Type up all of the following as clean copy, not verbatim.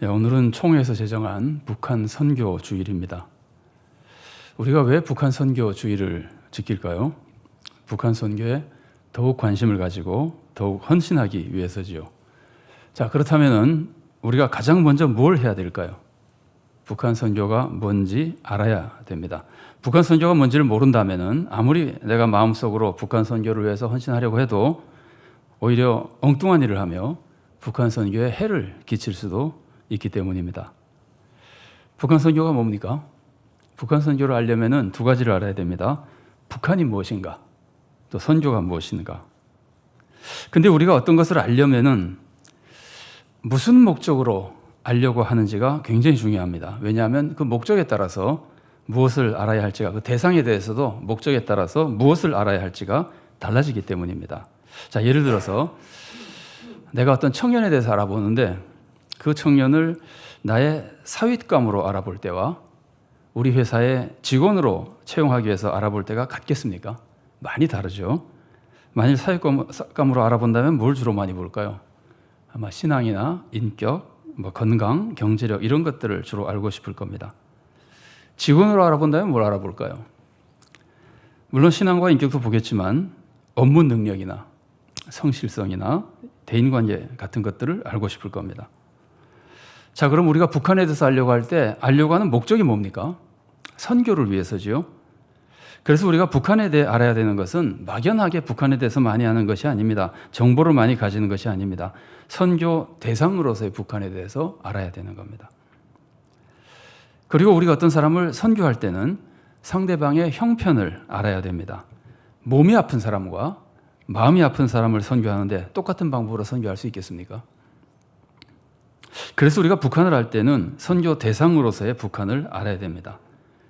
오늘은 총회에서 제정한 북한 선교 주일입니다. 우리가 왜 북한 선교 주일을 지킬까요? 북한 선교에 더욱 관심을 가지고 더욱 헌신하기 위해서지요. 자, 그렇다면 우리가 가장 먼저 뭘 해야 될까요? 북한 선교가 뭔지 알아야 됩니다. 북한 선교가 뭔지를 모른다면 아무리 내가 마음속으로 북한 선교를 위해서 헌신하려고 해도 오히려 엉뚱한 일을 하며 북한 선교에 해를 끼칠 수도 있기 때문입니다. 북한 선교가 뭡니까? 북한 선교를 알려면 두 가지를 알아야 됩니다. 북한이 무엇인가? 또 선교가 무엇인가? 근데 우리가 어떤 것을 알려면은 무슨 목적으로 알려고 하는지가 굉장히 중요합니다. 왜냐하면 그 목적에 따라서 무엇을 알아야 할지가, 그 대상에 대해서도 목적에 따라서 무엇을 알아야 할지가 달라지기 때문입니다. 자, 예를 들어서 내가 어떤 청년에 대해서 알아보는데 그 청년을 나의 사윗감으로 알아볼 때와 우리 회사의 직원으로 채용하기 위해서 알아볼 때가 같겠습니까? 많이 다르죠. 만일 사윗감으로 알아본다면 뭘 주로 많이 볼까요? 아마 신앙이나 인격, 건강, 경제력 이런 것들을 주로 알고 싶을 겁니다. 직원으로 알아본다면 뭘 알아볼까요? 물론 신앙과 인격도 보겠지만 업무 능력이나 성실성이나 대인관계 같은 것들을 알고 싶을 겁니다. 자, 그럼 우리가 북한에 대해서 알려고 할 때 알려고 하는 목적이 뭡니까? 선교를 위해서지요. 그래서 우리가 북한에 대해 알아야 되는 것은 막연하게 북한에 대해서 많이 아는 것이 아닙니다. 정보를 많이 가지는 것이 아닙니다. 선교 대상으로서의 북한에 대해서 알아야 되는 겁니다. 그리고 우리가 어떤 사람을 선교할 때는 상대방의 형편을 알아야 됩니다. 몸이 아픈 사람과 마음이 아픈 사람을 선교하는데 똑같은 방법으로 선교할 수 있겠습니까? 그래서 우리가 북한을 알 때는 선교 대상으로서의 북한을 알아야 됩니다.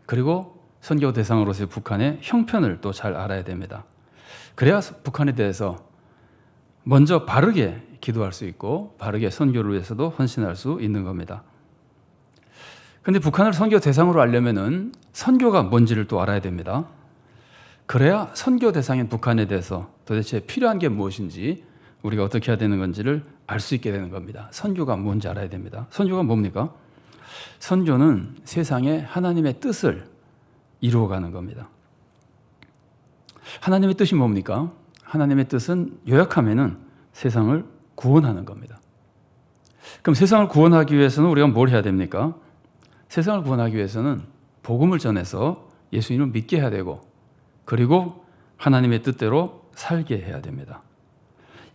그리고 선교 대상으로서의 북한의 형편을 또 잘 알아야 됩니다. 그래야 북한에 대해서 먼저 바르게 기도할 수 있고 바르게 선교를 위해서도 헌신할 수 있는 겁니다. 그런데 북한을 선교 대상으로 알려면은 선교가 뭔지를 또 알아야 됩니다. 그래야 선교 대상인 북한에 대해서 도대체 필요한 게 무엇인지 우리가 어떻게 해야 되는 건지를 알 수 있게 되는 겁니다. 선교가 뭔지 알아야 됩니다. 선교가 뭡니까? 선교는 세상에 하나님의 뜻을 이루어가는 겁니다. 하나님의 뜻이 뭡니까? 하나님의 뜻은 요약하면은 세상을 구원하는 겁니다. 그럼 세상을 구원하기 위해서는 우리가 뭘 해야 됩니까? 세상을 구원하기 위해서는 복음을 전해서 예수님을 믿게 해야 되고 그리고 하나님의 뜻대로 살게 해야 됩니다.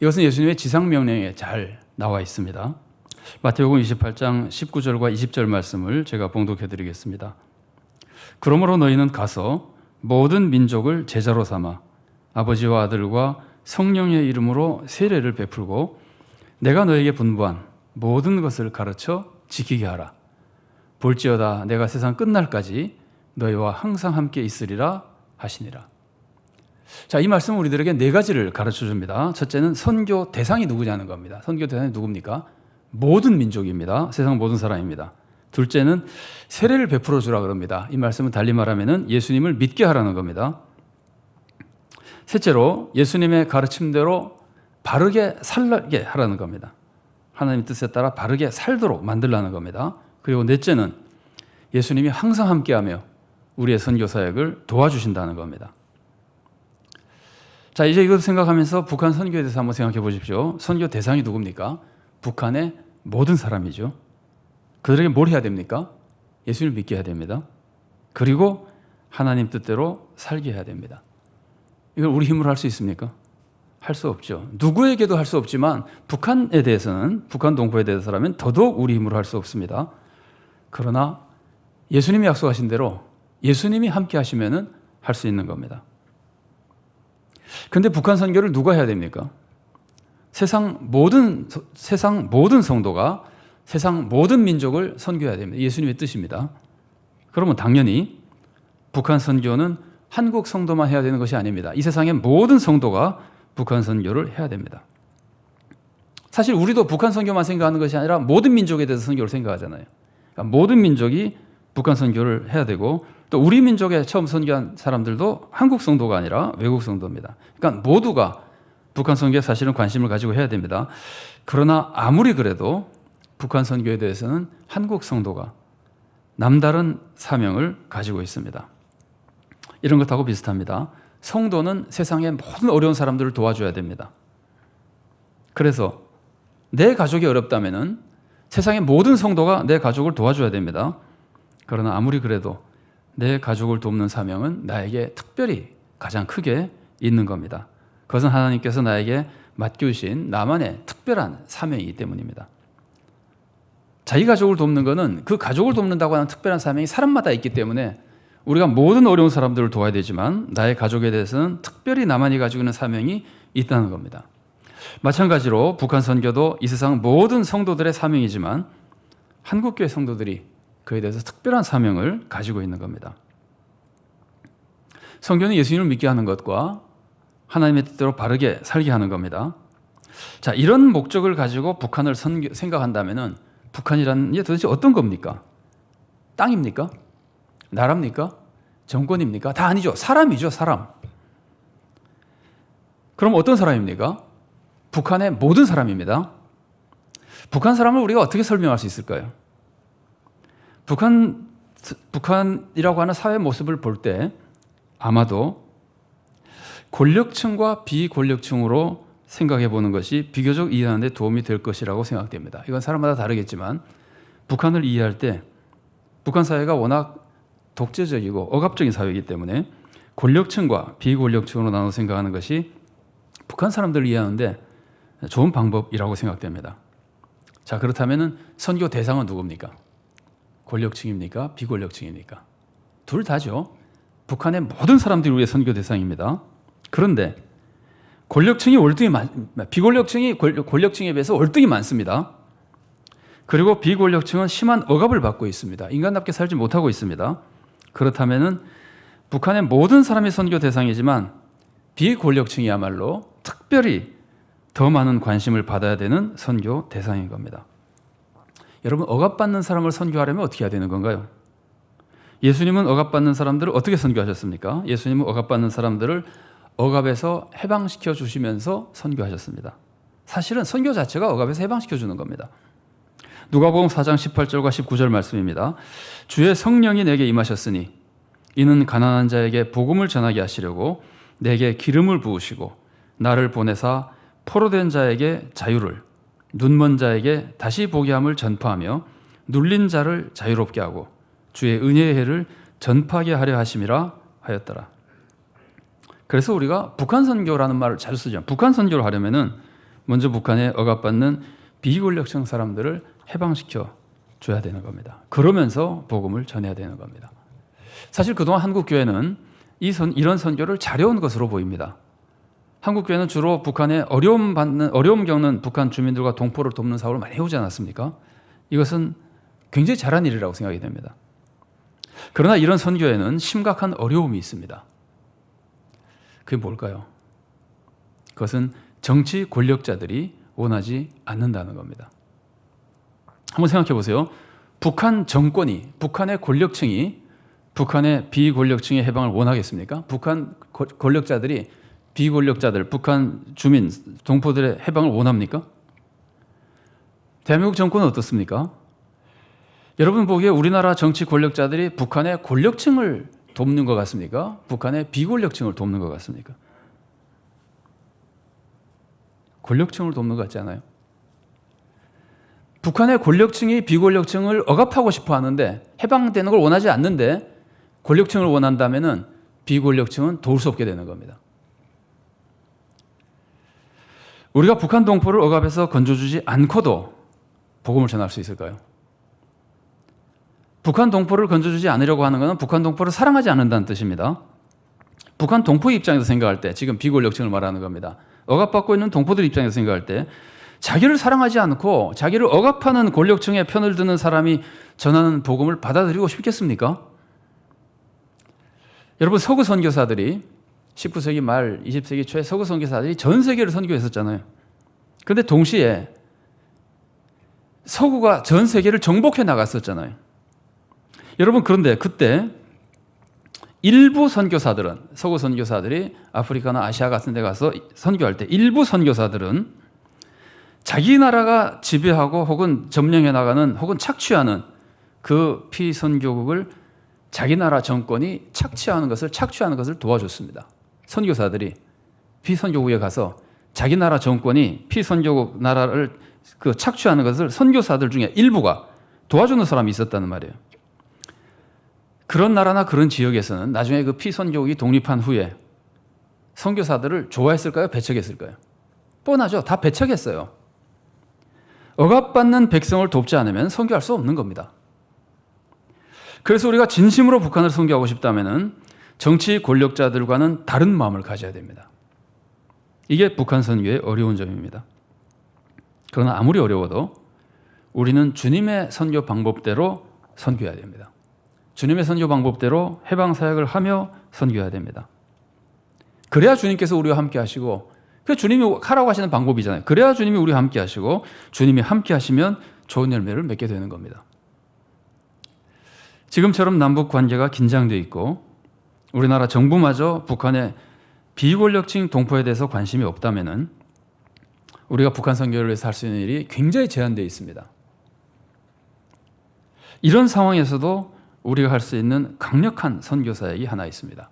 이것은 예수님의 지상명령에 잘 나와 있습니다. 마태복음 28장 19절과 20절 말씀을 제가 봉독해 드리겠습니다. 그러므로 너희는 가서 모든 민족을 제자로 삼아 아버지와 아들과 성령의 이름으로 세례를 베풀고 내가 너에게 분부한 모든 것을 가르쳐 지키게 하라. 볼지어다 내가 세상 끝날까지 너희와 항상 함께 있으리라 하시니라. 자, 이 말씀은 우리들에게 네 가지를 가르쳐 줍니다. 첫째는 선교 대상이 누구냐는 겁니다. 선교 대상이 누굽니까? 모든 민족입니다. 세상 모든 사람입니다. 둘째는 세례를 베풀어 주라 그럽니다. 이 말씀은 달리 말하면은 예수님을 믿게 하라는 겁니다. 셋째로 예수님의 가르침대로 바르게 살게 하라는 겁니다. 하나님의 뜻에 따라 바르게 살도록 만들라는 겁니다. 그리고 넷째는 예수님이 항상 함께하며 우리의 선교 사역을 도와주신다는 겁니다. 자, 이제 이것을 생각하면서 북한 선교에 대해서 한번 생각해 보십시오. 선교 대상이 누굽니까? 북한의 모든 사람이죠. 그들에게 뭘 해야 됩니까? 예수님을 믿게 해야 됩니다. 그리고 하나님 뜻대로 살게 해야 됩니다. 이걸 우리 힘으로 할 수 있습니까? 할 수 없죠. 누구에게도 할 수 없지만 북한에 대해서는, 북한 동포에 대해서라면 더더욱 우리 힘으로 할 수 없습니다. 그러나 예수님이 약속하신 대로 예수님이 함께 하시면은 할 수 있는 겁니다. 그런데 북한 선교를 누가 해야 됩니까? 세상 모든 성도가 세상 모든 민족을 선교해야 됩니다. 예수님의 뜻입니다. 그러면 당연히 북한 선교는 한국 성도만 해야 되는 것이 아닙니다. 이 세상의 모든 성도가 북한 선교를 해야 됩니다. 사실 우리도 북한 선교만 생각하는 것이 아니라 모든 민족에 대해서 선교를 생각하잖아요. 그러니까 모든 민족이 북한 선교를 해야 되고 또 우리 민족에 처음 선교한 사람들도 한국 성도가 아니라 외국 성도입니다. 그러니까 모두가 북한 선교에 사실은 관심을 가지고 해야 됩니다. 그러나 아무리 그래도 북한 선교에 대해서는 한국 성도가 남다른 사명을 가지고 있습니다. 이런 것하고 비슷합니다. 성도는 세상의 모든 어려운 사람들을 도와줘야 됩니다. 그래서 내 가족이 어렵다면은 세상의 모든 성도가 내 가족을 도와줘야 됩니다. 그러나 아무리 그래도 내 가족을 돕는 사명은 나에게 특별히 가장 크게 있는 겁니다. 그것은 하나님께서 나에게 맡겨주신 나만의 특별한 사명이기 때문입니다. 자기 가족을 돕는 것은 그 가족을 돕는다고 하는 특별한 사명이 사람마다 있기 때문에 우리가 모든 어려운 사람들을 도와야 되지만 나의 가족에 대해서는 특별히 나만이 가지고 있는 사명이 있다는 겁니다. 마찬가지로 북한 선교도 이 세상 모든 성도들의 사명이지만 한국교회 성도들이 그에 대해서 특별한 사명을 가지고 있는 겁니다. 선교는 예수님을 믿게 하는 것과 하나님의 뜻대로 바르게 살게 하는 겁니다. 자, 이런 목적을 가지고 북한을 생각한다면 북한이라는 게 도대체 어떤 겁니까? 땅입니까? 나라입니까? 정권입니까? 다 아니죠. 사람이죠, 사람. 그럼 어떤 사람입니까? 북한의 모든 사람입니다. 북한 사람을 우리가 어떻게 설명할 수 있을까요? 북한이라고 하는 사회 모습을 볼 때 아마도 권력층과 비권력층으로 생각해 보는 것이 비교적 이해하는 데 도움이 될 것이라고 생각됩니다. 이건 사람마다 다르겠지만 북한을 이해할 때 북한 사회가 워낙 독재적이고 억압적인 사회이기 때문에 권력층과 비권력층으로 나눠 생각하는 것이 북한 사람들을 이해하는데 좋은 방법이라고 생각됩니다. 자, 그렇다면 선교 대상은 누굽니까? 권력층입니까? 비권력층입니까? 둘 다죠. 북한의 모든 사람들이 우리의 선교 대상입니다. 그런데 권력층이 비권력층이 권력층에 비해서 월등히 많습니다. 그리고 비권력층은 심한 억압을 받고 있습니다. 인간답게 살지 못하고 있습니다. 그렇다면 북한의 모든 사람이 선교 대상이지만 비권력층이야말로 특별히 더 많은 관심을 받아야 되는 선교 대상인 겁니다. 여러분, 억압받는 사람을 선교하려면 어떻게 해야 되는 건가요? 예수님은 억압받는 사람들을 어떻게 선교하셨습니까? 예수님은 억압받는 사람들을 억압에서 해방시켜 주시면서 선교하셨습니다. 사실은 선교 자체가 억압에서 해방시켜 주는 겁니다. 누가복음 4장 18절과 19절 말씀입니다. 주의 성령이 내게 임하셨으니 이는 가난한 자에게 복음을 전하게 하시려고 내게 기름을 부으시고 나를 보내사 포로된 자에게 자유를, 눈먼 자에게 다시 보게 함을 전파하며 눌린 자를 자유롭게 하고 주의 은혜의 해를 전파하게 하려 하심이라 하였더라. 그래서 우리가 북한 선교라는 말을 자주 쓰죠. 북한 선교를 하려면은 먼저 북한에 억압받는 비권력층 사람들을 해방시켜 줘야 되는 겁니다. 그러면서 복음을 전해야 되는 겁니다. 사실 그동안 한국 교회는 이런 선교를 잘해온 것으로 보입니다. 한국 교회는 주로 북한에 어려움 겪는 북한 주민들과 동포를 돕는 사업을 많이 해오지 않았습니까? 이것은 굉장히 잘한 일이라고 생각이 됩니다. 그러나 이런 선교에는 심각한 어려움이 있습니다. 그게 뭘까요? 그것은 정치 권력자들이 원하지 않는다는 겁니다. 한번 생각해 보세요. 북한 정권이, 북한의 권력층이 북한의 비권력층의 해방을 원하겠습니까? 북한 권력자들이 비권력자들, 북한 주민, 동포들의 해방을 원합니까? 대한민국 정권은 어떻습니까? 여러분 보기에 우리나라 정치 권력자들이 북한의 권력층을 돕는 것 같습니까? 북한의 비권력층을 돕는 것 같습니까? 권력층을 돕는 것 같지 않아요? 북한의 권력층이 비권력층을 억압하고 싶어 하는데 해방되는 걸 원하지 않는데 권력층을 원한다면 비권력층은 도울 수 없게 되는 겁니다. 우리가 북한 동포를 억압해서 건져주지 않고도 복음을 전할 수 있을까요? 북한 동포를 건져주지 않으려고 하는 것은 북한 동포를 사랑하지 않는다는 뜻입니다. 북한 동포 입장에서 생각할 때, 지금 비권력층을 말하는 겁니다. 억압받고 있는 동포들 입장에서 생각할 때 자기를 사랑하지 않고 자기를 억압하는 권력층의 편을 드는 사람이 전하는 복음을 받아들이고 싶겠습니까? 여러분, 서구 선교사들이 19세기 말 20세기 초에 서구 선교사들이 전 세계를 선교했었잖아요. 그런데 동시에 서구가 전 세계를 정복해 나갔었잖아요. 여러분, 그런데 그때 일부 선교사들은, 서구 선교사들이 아프리카나 아시아 같은 데 가서 선교할 때 일부 선교사들은 자기 나라가 지배하고 혹은 점령해 나가는 혹은 착취하는 그 피선교국을 자기 나라 정권이 착취하는 것을 도와줬습니다. 선교사들이 피선교국에 가서 자기 나라 정권이 피선교국 나라를 착취하는 것을 선교사들 중에 일부가 도와주는 사람이 있었다는 말이에요. 그런 나라나 그런 지역에서는 나중에 그 피선교국이 독립한 후에 선교사들을 좋아했을까요? 배척했을까요? 뻔하죠. 다 배척했어요. 억압받는 백성을 돕지 않으면 선교할 수 없는 겁니다. 그래서 우리가 진심으로 북한을 선교하고 싶다면 정치 권력자들과는 다른 마음을 가져야 됩니다. 이게 북한 선교의 어려운 점입니다. 그러나 아무리 어려워도 우리는 주님의 선교 방법대로 선교해야 됩니다. 주님의 선교 방법대로 해방 사역을 하며 선교해야 됩니다. 그래야 주님께서 우리와 함께 하시고, 그 주님이 하라고 하시는 방법이잖아요. 그래야 주님이 우리와 함께 하시고, 주님이 함께 하시면 좋은 열매를 맺게 되는 겁니다. 지금처럼 남북 관계가 긴장되어 있고 우리나라 정부마저 북한의 비권력층 동포에 대해서 관심이 없다면 우리가 북한 선교를 위해서 할 수 있는 일이 굉장히 제한되어 있습니다. 이런 상황에서도 우리가 할 수 있는 강력한 선교 사역이 하나 있습니다.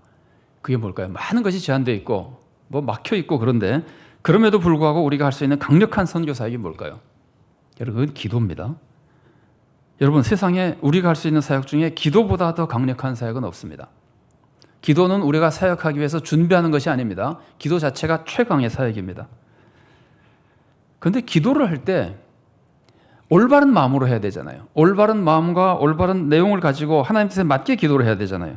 그게 뭘까요? 많은 것이 제한되어 있고 막혀 있고 그런데 그럼에도 불구하고 우리가 할 수 있는 강력한 선교 사역이 뭘까요? 여러분, 그건 기도입니다. 여러분, 세상에 우리가 할 수 있는 사역 중에 기도보다 더 강력한 사역은 없습니다. 기도는 우리가 사역하기 위해서 준비하는 것이 아닙니다. 기도 자체가 최강의 사역입니다. 그런데 기도를 할 때 올바른 마음으로 해야 되잖아요. 올바른 마음과 올바른 내용을 가지고 하나님 뜻에 맞게 기도를 해야 되잖아요.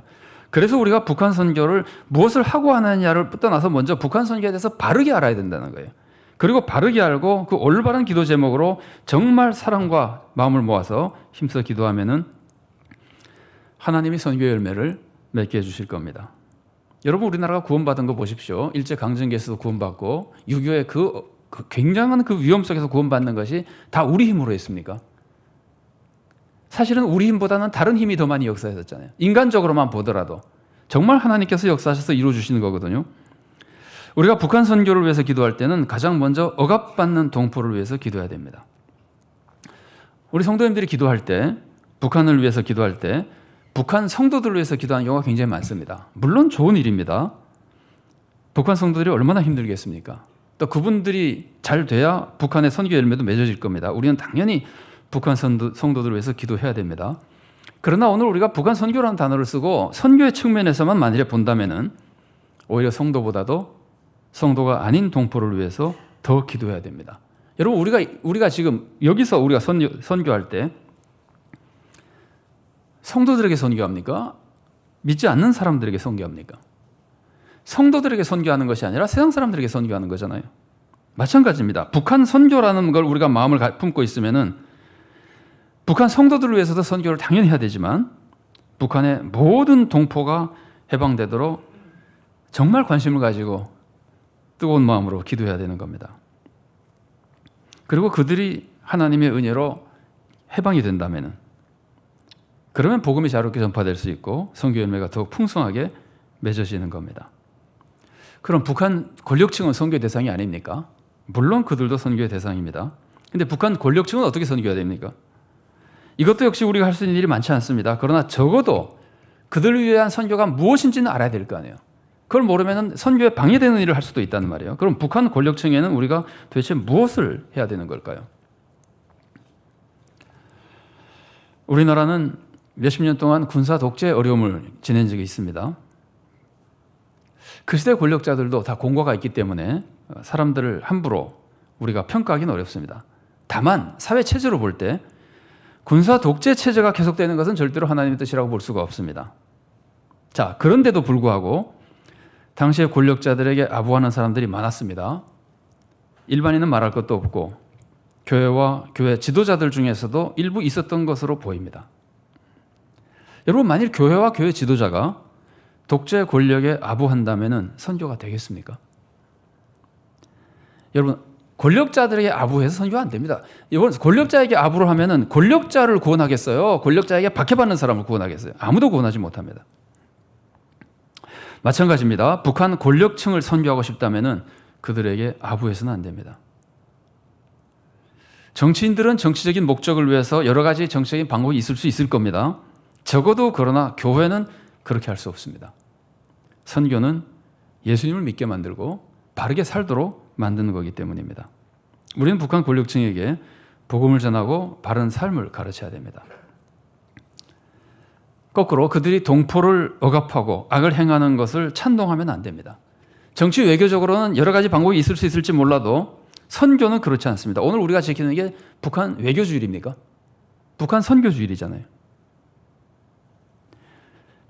그래서 우리가 북한 선교를 무엇을 하고 하느냐를 떠나서 먼저 북한 선교에 대해서 바르게 알아야 된다는 거예요. 그리고 바르게 알고 그 올바른 기도 제목으로 정말 사랑과 마음을 모아서 힘써 기도하면은 하나님이 선교의 열매를 맺게 해주실 겁니다. 여러분, 우리나라가 구원받은 거 보십시오. 일제강점기에서도 구원받고 6.25의 그 굉장한 그 위험 속에서 구원받는 것이 다 우리 힘으로 했습니까? 사실은 우리 힘보다는 다른 힘이 더 많이 역사했었잖아요. 인간적으로만 보더라도 정말 하나님께서 역사하셔서 이루어주시는 거거든요. 우리가 북한 선교를 위해서 기도할 때는 가장 먼저 억압받는 동포를 위해서 기도해야 됩니다. 우리 성도님들이 기도할 때, 북한을 위해서 기도할 때 북한 성도들을 위해서 기도하는 경우가 굉장히 많습니다. 물론 좋은 일입니다. 북한 성도들이 얼마나 힘들겠습니까? 또 그분들이 잘 돼야 북한의 선교 열매도 맺어질 겁니다. 우리는 당연히 북한 성도들을 위해서 기도해야 됩니다. 그러나 오늘 우리가 북한 선교라는 단어를 쓰고 선교의 측면에서만 만일에 본다면은 오히려 성도보다도 성도가 아닌 동포를 위해서 더 기도해야 됩니다. 여러분, 우리가 지금 여기서 우리가 선교할 때 성도들에게 선교합니까? 믿지 않는 사람들에게 선교합니까? 성도들에게 선교하는 것이 아니라 세상 사람들에게 선교하는 거잖아요. 마찬가지입니다. 북한 선교라는 걸 우리가 마음을 품고 있으면은 북한 성도들을 위해서도 선교를 당연히 해야 되지만 북한의 모든 동포가 해방되도록 정말 관심을 가지고 뜨거운 마음으로 기도해야 되는 겁니다. 그리고 그들이 하나님의 은혜로 해방이 된다면은 그러면 복음이 자유롭게 전파될 수 있고 선교 열매가 더욱 풍성하게 맺어지는 겁니다. 그럼 북한 권력층은 선교의 대상이 아닙니까? 물론 그들도 선교의 대상입니다. 그런데 북한 권력층은 어떻게 선교해야 됩니까? 이것도 역시 우리가 할 수 있는 일이 많지 않습니다. 그러나 적어도 그들을 위한 선교가 무엇인지는 알아야 될 거 아니에요. 그걸 모르면 선교에 방해되는 일을 할 수도 있다는 말이에요. 그럼 북한 권력층에는 우리가 도대체 무엇을 해야 되는 걸까요? 우리나라는 몇십 년 동안 군사 독재 어려움을 지낸 적이 있습니다. 그 시대 권력자들도 다 공과가 있기 때문에 사람들을 함부로 우리가 평가하기는 어렵습니다. 다만 사회 체제로 볼 때 군사 독재 체제가 계속되는 것은 절대로 하나님의 뜻이라고 볼 수가 없습니다. 자, 그런데도 불구하고 당시에 권력자들에게 아부하는 사람들이 많았습니다. 일반인은 말할 것도 없고 교회와 교회 지도자들 중에서도 일부 있었던 것으로 보입니다. 여러분, 만일 교회와 교회 지도자가 독재 권력에 아부한다면 선교가 되겠습니까? 여러분, 권력자들에게 아부해서 선교가 안 됩니다. 이번 권력자에게 아부를 하면은 권력자를 구원하겠어요? 권력자에게 박해받는 사람을 구원하겠어요? 아무도 구원하지 못합니다. 마찬가지입니다. 북한 권력층을 선교하고 싶다면은 그들에게 아부해서는 안 됩니다. 정치인들은 정치적인 목적을 위해서 여러 가지 정치적인 방법이 있을 수 있을 겁니다. 적어도 그러나 교회는 그렇게 할 수 없습니다. 선교는 예수님을 믿게 만들고 바르게 살도록 만드는 거기 때문입니다. 우리는 북한 권력층에게 복음을 전하고 바른 삶을 가르쳐야 됩니다. 거꾸로 그들이 동포를 억압하고 악을 행하는 것을 찬동하면 안 됩니다. 정치 외교적으로는 여러 가지 방법이 있을 수 있을지 몰라도 선교는 그렇지 않습니다. 오늘 우리가 지키는 게 북한 외교주일입니까? 북한 선교주일이잖아요.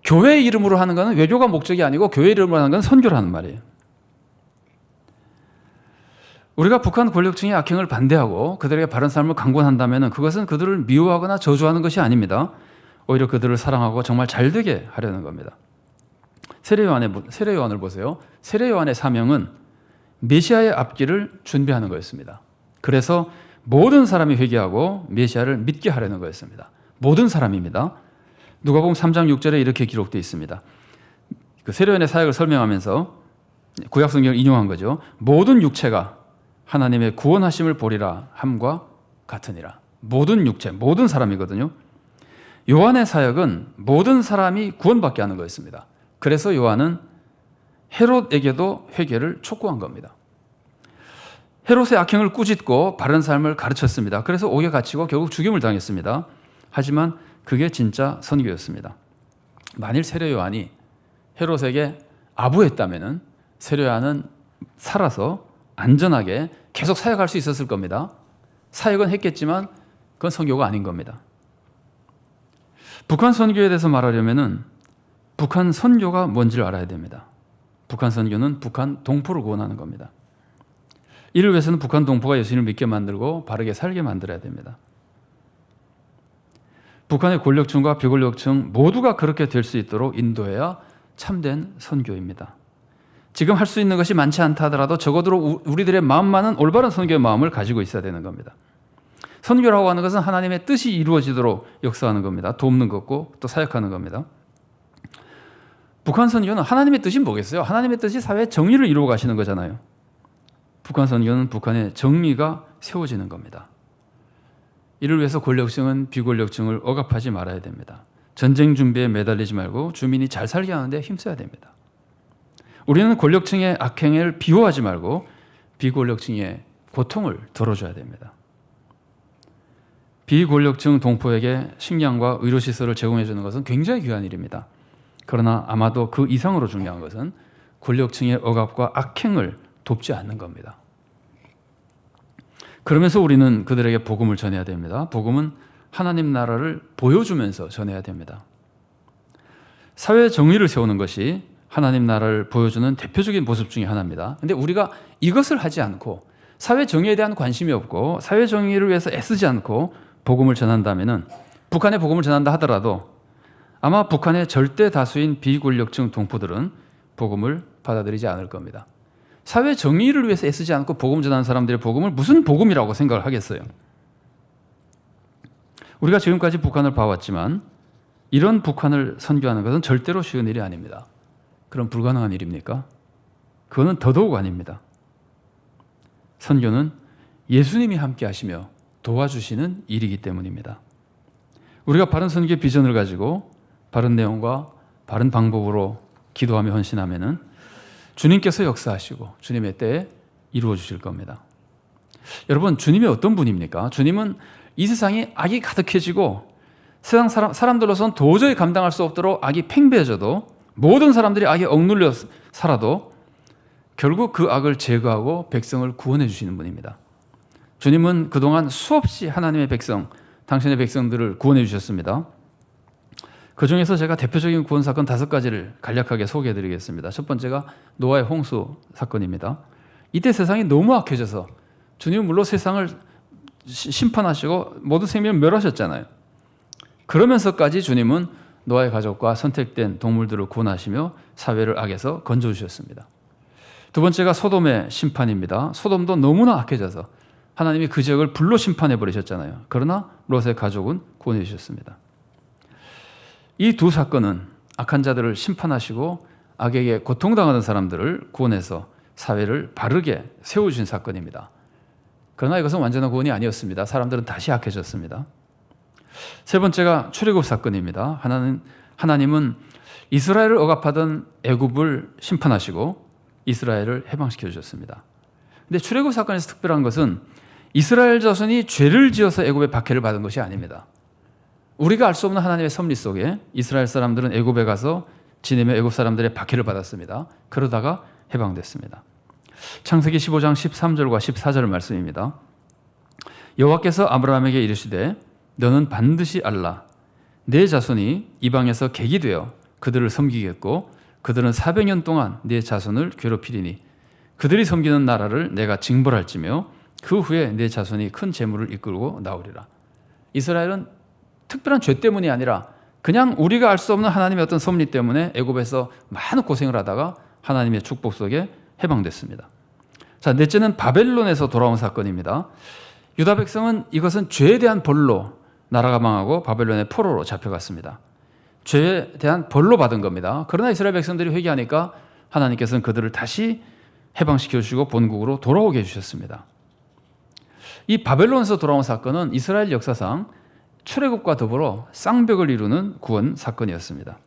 교회 이름으로 하는 것은 외교가 목적이 아니고 교회 이름으로 하는 건 선교라는 말이에요. 우리가 북한 권력층의 악행을 반대하고 그들에게 바른 삶을 강권한다면 그것은 그들을 미워하거나 저주하는 것이 아닙니다. 오히려 그들을 사랑하고 정말 잘되게 하려는 겁니다. 세례 요한을 보세요. 세례 요한의 사명은 메시아의 앞길을 준비하는 거였습니다. 그래서 모든 사람이 회개하고 메시아를 믿게 하려는 거였습니다. 모든 사람입니다. 누가복음 3장 6절에 이렇게 기록되어 있습니다. 그 세례 요한의 사역을 설명하면서 구약 성경을 인용한 거죠. 모든 육체가 하나님의 구원하심을 보리라 함과 같으니라. 모든 육체, 모든 사람이거든요. 요한의 사역은 모든 사람이 구원받게 하는 거였습니다. 그래서 요한은 헤롯에게도 회개를 촉구한 겁니다. 헤롯의 악행을 꾸짖고 바른 삶을 가르쳤습니다. 그래서 옥에 갇히고 결국 죽임을 당했습니다. 하지만 그게 진짜 선교였습니다. 만일 세례 요한이 헤롯에게 아부했다면 세례 요한은 살아서 안전하게 계속 사역할 수 있었을 겁니다. 사역은 했겠지만 그건 선교가 아닌 겁니다. 북한 선교에 대해서 말하려면 북한 선교가 뭔지를 알아야 됩니다. 북한 선교는 북한 동포를 구원하는 겁니다. 이를 위해서는 북한 동포가 예수님을 믿게 만들고 바르게 살게 만들어야 됩니다. 북한의 권력층과 비권력층 모두가 그렇게 될 수 있도록 인도해야 참된 선교입니다. 지금 할 수 있는 것이 많지 않다 하더라도 적어도 우리들의 마음만은 올바른 선교의 마음을 가지고 있어야 되는 겁니다. 선교라고 하는 것은 하나님의 뜻이 이루어지도록 역사하는 겁니다. 돕는 것고 또 사역하는 겁니다. 북한 선교는 하나님의 뜻이 뭐겠어요? 하나님의 뜻이 사회의 정의를 이루어 가시는 거잖아요. 북한 선교는 북한의 정의가 세워지는 겁니다. 이를 위해서 권력층은 비권력층을 억압하지 말아야 됩니다. 전쟁 준비에 매달리지 말고 주민이 잘 살게 하는데 힘써야 됩니다. 우리는 권력층의 악행을 비호하지 말고 비권력층의 고통을 덜어줘야 됩니다. 비권력층 동포에게 식량과 의료시설을 제공해 주는 것은 굉장히 귀한 일입니다. 그러나 아마도 그 이상으로 중요한 것은 권력층의 억압과 악행을 돕지 않는 겁니다. 그러면서 우리는 그들에게 복음을 전해야 됩니다. 복음은 하나님 나라를 보여주면서 전해야 됩니다. 사회 정의를 세우는 것이 하나님 나라를 보여주는 대표적인 모습 중에 하나입니다. 그런데 우리가 이것을 하지 않고 사회 정의에 대한 관심이 없고 사회 정의를 위해서 애쓰지 않고 복음을 전한다면 북한에 복음을 전한다 하더라도 아마 북한의 절대 다수인 비권력층 동포들은 복음을 받아들이지 않을 겁니다. 사회 정의를 위해서 애쓰지 않고 복음 전하는 사람들의 복음을 무슨 복음이라고 생각을 하겠어요? 우리가 지금까지 북한을 봐왔지만 이런 북한을 선교하는 것은 절대로 쉬운 일이 아닙니다. 그럼 불가능한 일입니까? 그거는 더더욱 아닙니다. 선교는 예수님이 함께 하시며 도와주시는 일이기 때문입니다. 우리가 바른 선교의 비전을 가지고 바른 내용과 바른 방법으로 기도하며 헌신하면은 주님께서 역사하시고 주님의 때에 이루어 주실 겁니다. 여러분, 주님이 어떤 분입니까? 주님은 이 세상이 악이 가득해지고 세상 사람들로서는 도저히 감당할 수 없도록 악이 팽배해져도 모든 사람들이 악에 억눌려 살아도 결국 그 악을 제거하고 백성을 구원해 주시는 분입니다. 주님은 그동안 수없이 하나님의 백성, 당신의 백성들을 구원해 주셨습니다. 그 중에서 제가 대표적인 구원 사건 5가지를 간략하게 소개해 드리겠습니다. 첫 번째가 노아의 홍수 사건입니다. 이때 세상이 너무 악해져서 주님은 물론 세상을 심판하시고 모든 생명을 멸하셨잖아요. 그러면서까지 주님은 노아의 가족과 선택된 동물들을 구원하시며 사회를 악에서 건져주셨습니다. 두 번째가 소돔의 심판입니다. 소돔도 너무나 악해져서 하나님이 그 지역을 불로 심판해 버리셨잖아요. 그러나 롯의 가족은 구원해 주셨습니다. 이 두 사건은 악한 자들을 심판하시고 악에게 고통당하는 사람들을 구원해서 사회를 바르게 세워주신 사건입니다. 그러나 이것은 완전한 구원이 아니었습니다. 사람들은 다시 악해졌습니다. 세 번째가 출애굽 사건입니다. 하나님은 이스라엘을 억압하던 애굽을 심판하시고 이스라엘을 해방시켜 주셨습니다. 근데 출애굽 사건에서 특별한 것은 이스라엘 자손이 죄를 지어서 애굽의 박해를 받은 것이 아닙니다. 우리가 알 수 없는 하나님의 섭리 속에 이스라엘 사람들은 애굽에 가서 지내며 애굽 사람들의 박해를 받았습니다. 그러다가 해방됐습니다. 창세기 15장 13절과 14절 말씀입니다. 여호와께서 아브라함에게 이르시되 너는 반드시 알라 내 자손이 이방에서 객이 되어 그들을 섬기겠고 그들은 400년 동안 내 자손을 괴롭히리니 그들이 섬기는 나라를 내가 징벌할지며 그 후에 내 자손이 큰 재물을 이끌고 나오리라. 이스라엘은 특별한 죄 때문이 아니라 그냥 우리가 알 수 없는 하나님의 어떤 섭리 때문에 애굽에서 많은 고생을 하다가 하나님의 축복 속에 해방됐습니다. 자, 넷째는 바벨론에서 돌아온 사건입니다. 유다 백성은 이것은 죄에 대한 벌로 나라가 망하고 바벨론의 포로로 잡혀갔습니다. 죄에 대한 벌로 받은 겁니다. 그러나 이스라엘 백성들이 회개하니까 하나님께서는 그들을 다시 해방시켜 주시고 본국으로 돌아오게 해주셨습니다. 이 바벨론에서 돌아온 사건은 이스라엘 역사상 출애굽과 더불어 쌍벽을 이루는 구원 사건이었습니다.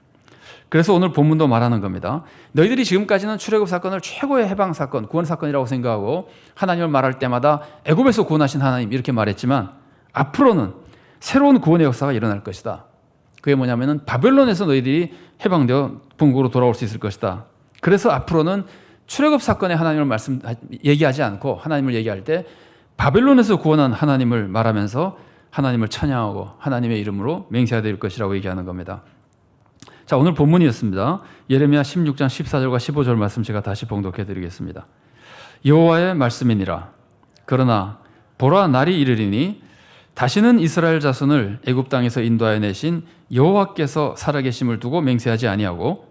그래서 오늘 본문도 말하는 겁니다. 너희들이 지금까지는 출애굽 사건을 최고의 해방 사건, 구원 사건이라고 생각하고 하나님을 말할 때마다 애굽에서 구원하신 하나님 이렇게 말했지만 앞으로는 새로운 구원의 역사가 일어날 것이다. 그게 뭐냐면은 바벨론에서 너희들이 해방되어 본국으로 돌아올 수 있을 것이다. 그래서 앞으로는 출애굽 사건의 하나님을 얘기하지 않고 하나님을 얘기할 때 바벨론에서 구원한 하나님을 말하면서 하나님을 찬양하고 하나님의 이름으로 맹세해야 될 것이라고 얘기하는 겁니다. 자, 오늘 본문이었습니다. 예레미야 16장 14절과 15절 말씀 제가 다시 봉독해 드리겠습니다. 여호와의 말씀이니라. 그러나 보라 날이 이르리니 다시는 이스라엘 자손을 애굽 땅에서 인도하여 내신 여호와께서 살아계심을 두고 맹세하지 아니하고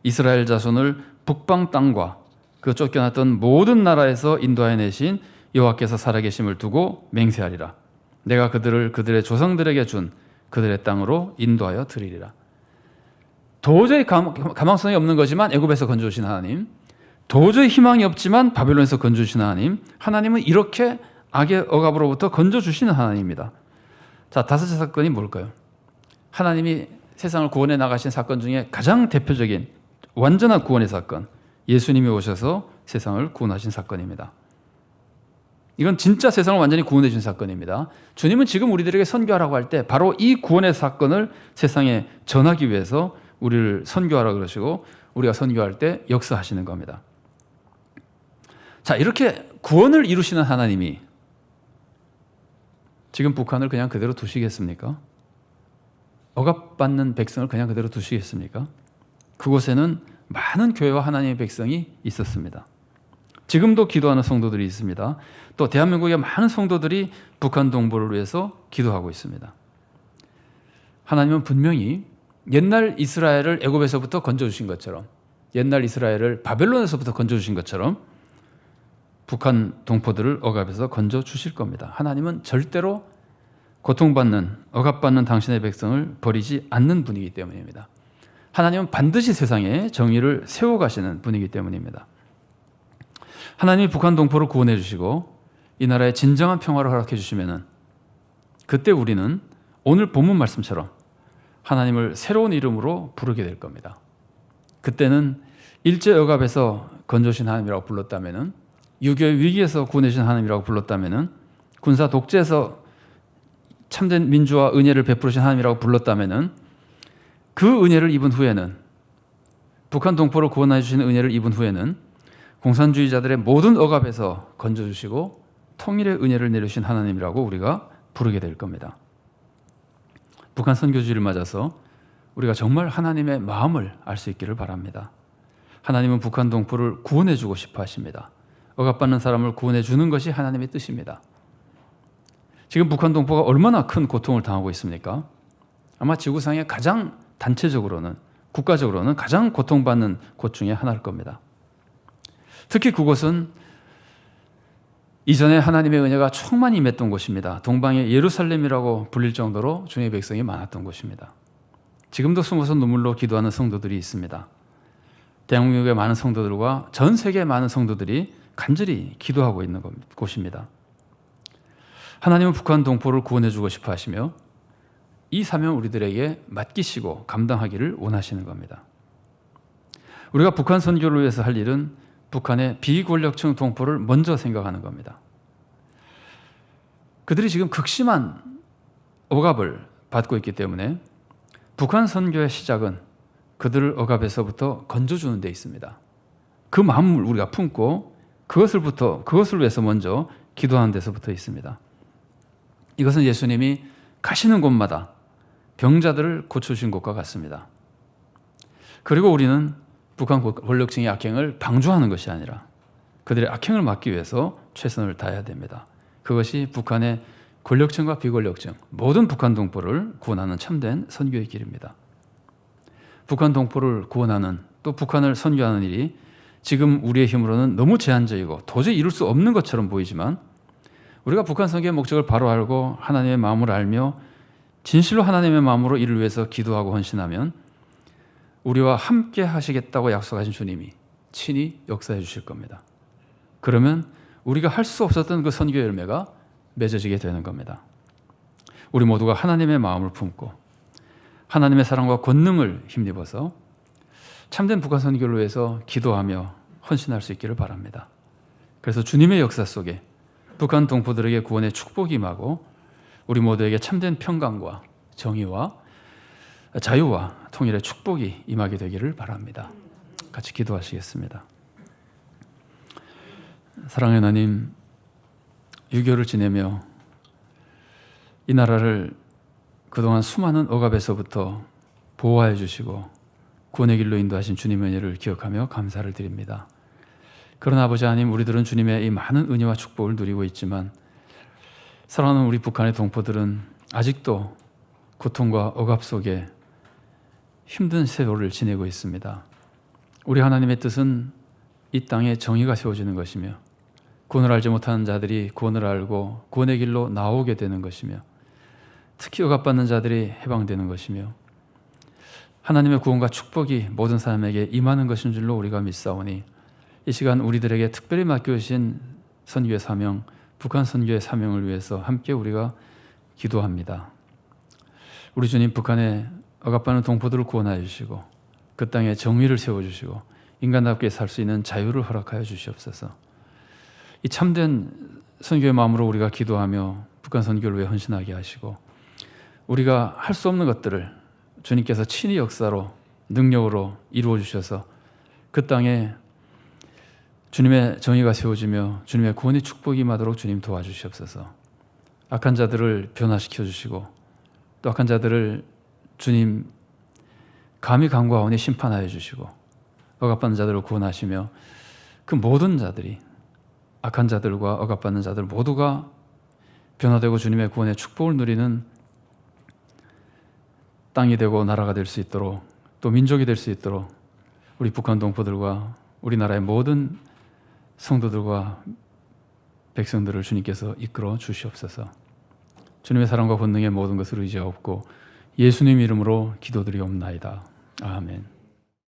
이스라엘 자손을 북방 땅과 그 쫓겨났던 모든 나라에서 인도하여 내신 여호와께서 살아계심을 두고 맹세하리라. 내가 그들을 그들의 조상들에게 준 그들의 땅으로 인도하여 드리리라. 도저히 가망성이 없는 거지만 애굽에서 건져주신 하나님, 도저히 희망이 없지만 바벨론에서 건져주신 하나님, 하나님은 이렇게 악의 억압으로부터 건져주시는 하나님입니다. 자, 다섯째 사건이 뭘까요? 하나님이 세상을 구원해 나가신 사건 중에 가장 대표적인 완전한 구원의 사건, 예수님이 오셔서 세상을 구원하신 사건입니다. 이건 진짜 세상을 완전히 구원해 준 사건입니다. 주님은 지금 우리들에게 선교하라고 할 때 바로 이 구원의 사건을 세상에 전하기 위해서 우리를 선교하라 그러시고 우리가 선교할 때 역사하시는 겁니다. 자, 이렇게 구원을 이루시는 하나님이 지금 북한을 그냥 그대로 두시겠습니까? 억압받는 백성을 그냥 그대로 두시겠습니까? 그곳에는 많은 교회와 하나님의 백성이 있었습니다. 지금도 기도하는 성도들이 있습니다. 또 대한민국의 많은 성도들이 북한 동포를 위해서 기도하고 있습니다. 하나님은 분명히 옛날 이스라엘을 애굽에서부터 건져주신 것처럼, 옛날 이스라엘을 바벨론에서부터 건져주신 것처럼 북한 동포들을 억압해서 건져주실 겁니다. 하나님은 절대로 고통받는, 억압받는 당신의 백성을 버리지 않는 분이기 때문입니다. 하나님은 반드시 세상에 정의를 세워가시는 분이기 때문입니다. 하나님이 북한 동포를 구원해 주시고 이 나라에 진정한 평화를 허락해 주시면은 그때 우리는 오늘 본문 말씀처럼 하나님을 새로운 이름으로 부르게 될 겁니다. 그때는 일제 억압에서 건져주신 하나님이라고 불렀다면은, 유교의 위기에서 구원해 주신 하나님이라고 불렀다면은, 군사 독재에서 참된 민주와 은혜를 베푸신 하나님이라고 불렀다면은, 그 은혜를 입은 후에는, 북한 동포를 구원해 주시는 은혜를 입은 후에는 공산주의자들의 모든 억압에서 건져주시고 통일의 은혜를 내려주신 하나님이라고 우리가 부르게 될 겁니다. 북한 선교주의를 맞아서 우리가 정말 하나님의 마음을 알 수 있기를 바랍니다. 하나님은 북한 동포를 구원해 주고 싶어 하십니다. 억압받는 사람을 구원해 주는 것이 하나님의 뜻입니다. 지금 북한 동포가 얼마나 큰 고통을 당하고 있습니까? 아마 지구상에 가장 단체적으로는, 국가적으로는 가장 고통받는 곳 중에 하나일 겁니다. 특히 그곳은 이전에 하나님의 은혜가 충만히 임했던 곳입니다. 동방의 예루살렘이라고 불릴 정도로 주님의 백성이 많았던 곳입니다. 지금도 숨어서 눈물로 기도하는 성도들이 있습니다. 대한민국의 많은 성도들과 전 세계의 많은 성도들이 간절히 기도하고 있는 곳입니다. 하나님은 북한 동포를 구원해 주고 싶어 하시며 이 사명 우리들에게 맡기시고 감당하기를 원하시는 겁니다. 우리가 북한 선교를 위해서 할 일은 북한의 비권력층 동포를 먼저 생각하는 겁니다. 그들이 지금 극심한 억압을 받고 있기 때문에 북한 선교의 시작은 그들을 억압에서부터 건져주는 데 있습니다. 그 마음을 우리가 품고 그것을 위해서 먼저 기도하는 데서부터 있습니다. 이것은 예수님이 가시는 곳마다 병자들을 고쳐주신 것과 같습니다. 그리고 우리는 북한 권력층의 악행을 방조하는 것이 아니라 그들의 악행을 막기 위해서 최선을 다해야 됩니다. 그것이 북한의 권력층과 비권력층, 모든 북한 동포를 구원하는 참된 선교의 길입니다. 북한 동포를 구원하는, 또 북한을 선교하는 일이 지금 우리의 힘으로는 너무 제한적이고 도저히 이룰 수 없는 것처럼 보이지만 우리가 북한 선교의 목적을 바로 알고 하나님의 마음을 알며 진실로 하나님의 마음으로 이를 위해서 기도하고 헌신하면 우리와 함께 하시겠다고 약속하신 주님이 친히 역사해 주실 겁니다. 그러면 우리가 할 수 없었던 그 선교 열매가 맺어지게 되는 겁니다. 우리 모두가 하나님의 마음을 품고 하나님의 사랑과 권능을 힘입어서 참된 북한 선교를 위해서 기도하며 헌신할 수 있기를 바랍니다. 그래서 주님의 역사 속에 북한 동포들에게 구원의 축복이 임하고 우리 모두에게 참된 평강과 정의와 자유와 통일의 축복이 임하게 되기를 바랍니다. 같이 기도하시겠습니다. 사랑의 하나님, 유교를 지내며 이 나라를 그동안 수많은 억압에서부터 보호하여 주시고 구원의 길로 인도하신 주님의 은혜를 기억하며 감사를 드립니다. 그러나 아버지 하나님, 우리들은 주님의 이 많은 은혜와 축복을 누리고 있지만 사랑하는 우리 북한의 동포들은 아직도 고통과 억압 속에 힘든 세월을 지내고 있습니다. 우리 하나님의 뜻은 이 땅에 정의가 세워지는 것이며 구원을 알지 못하는 자들이 구원을 알고 구원의 길로 나오게 되는 것이며 특히 억압받는 자들이 해방되는 것이며 하나님의 구원과 축복이 모든 사람에게 임하는 것인 줄로 우리가 믿사오니 이 시간 우리들에게 특별히 맡겨주신 선교의 사명, 북한 선교의 사명을 위해서 함께 우리가 기도합니다. 우리 주님, 북한의 억압받는 동포들을 구원하여 주시고 그 땅에 정의를 세워주시고 인간답게 살 수 있는 자유를 허락하여 주시옵소서. 이 참된 선교의 마음으로 우리가 기도하며 북한 선교를 위해 헌신하게 하시고 우리가 할 수 없는 것들을 주님께서 친히 역사로 능력으로 이루어 주셔서 그 땅에 주님의 정의가 세워지며 주님의 구원의 축복이 임하도록 주님 도와주시옵소서. 악한 자들을 변화시켜 주시고 또 악한 자들을 주님 감히 강구하오니 심판하여 주시고 억압받는 자들을 구원하시며 그 모든 자들이 악한 자들과 억압받는 자들 모두가 변화되고 주님의 구원의 축복을 누리는 땅이 되고 나라가 될 수 있도록 또 민족이 될 수 있도록 우리 북한 동포들과 우리나라의 모든 성도들과 백성들을 주님께서 이끌어 주시옵소서. 주님의 사랑과 권능의 모든 것을 의지하옵고 예수님 이름으로 기도드리옵나이다. 아멘.